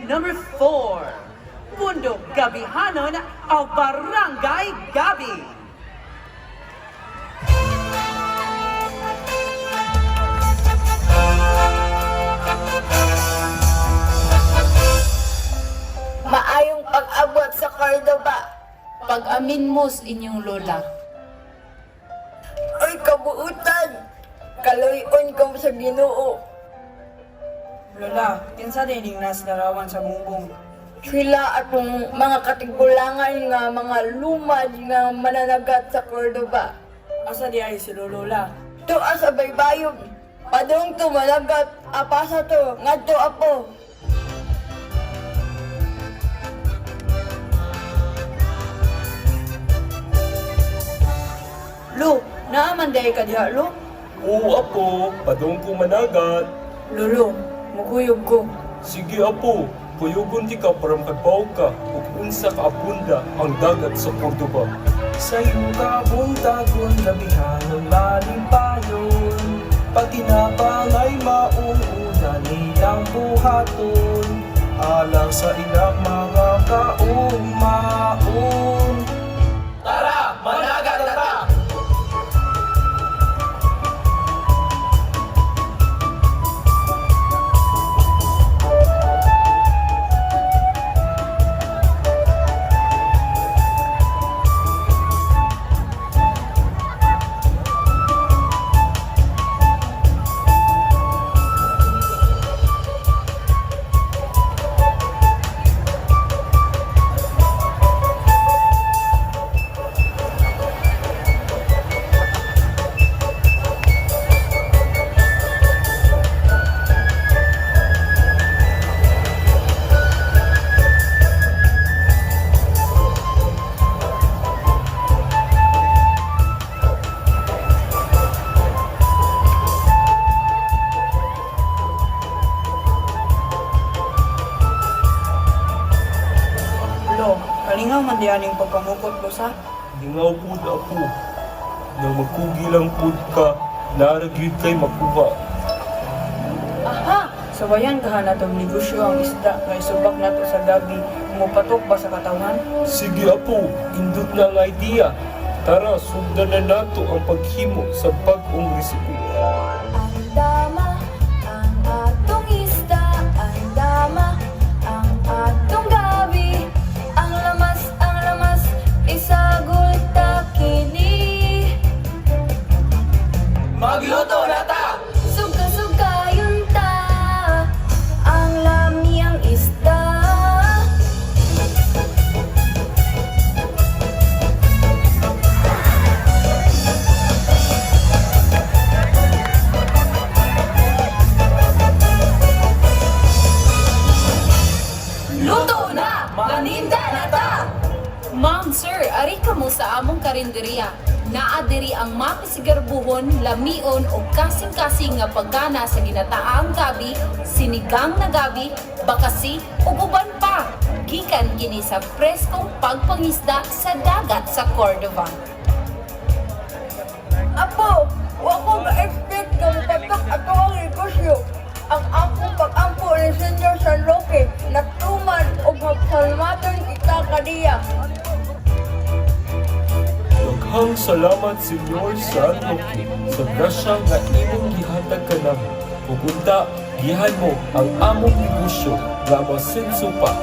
number 4, Mundo Gabihanon of Barangay Gabi. Maayong pag-abot sa Cordova. Pag-amin mo sa inyong lola. Ay kabuutan, kaluyon ko sa Ginoo. Lola, kinsa din yung naslarawan sa bumbong? Sila atong mga katigulangan nga mga lumad nga mananagat sa Cordova. Asa di ay si Lola? Tuwa sa baybayon, padung to managat, apasa to, ngadto apo. Lo, naaman day ka diha, Lo? Oo, apo. Padong ko managat. Lolo, mukuyog ko. Sige, apo. Puyugon di ka para makadbaw ka ug unsa ka apunda ang dagat sa Cordoba. Sa iyong kabuntagon, labihan ng malimpayon. Paginapang ay mauuna nilang buhaton. Alang sa ilang mga kaumaon. Tara, managat na ta! Lo, kalingaw man di aning pagkamukot ko sa? Lingaw pud apo. Na magkugi lang pud ka, naragyud kay makuha. Aha! Sabayan ka na itong negosyo ang isda nga isubak na to sa gabi. Mupatok ba sa katawan? Sige apo, indot na ang idea. Tara, sundan na nato ang paghimo sa bag-ong resipe. Ang dama, ang atong isda, ang dama, ang atong gabi, ang lamas, isagol ta kini. Magluto na ta! Suga-sugayon ta, ang lami ang isda. Luto na! Maninda na ta! Ma'am, sir, ari ka mo sa among karinderya. Naadiri ang mapisigarbuhon, lamion o kasing-kasing nga paggana sa ginataang gabi, sinigang na gabi, bakasi ug uban pa. Gikan kini sa preskong pagpangisda sa dagat sa Cordova. Apo, wa ko ga-expect nga mupatok ato ang negosyo. Ang akong pag-ampo ni Senyor San Roque, natuman o magsalmaton kita kadiya. Daghang salamat, Senyor San Roque, sa grasya nga imong gihatag ka namin. Pupunta, gihan mo ang among negosyo nga masenso pa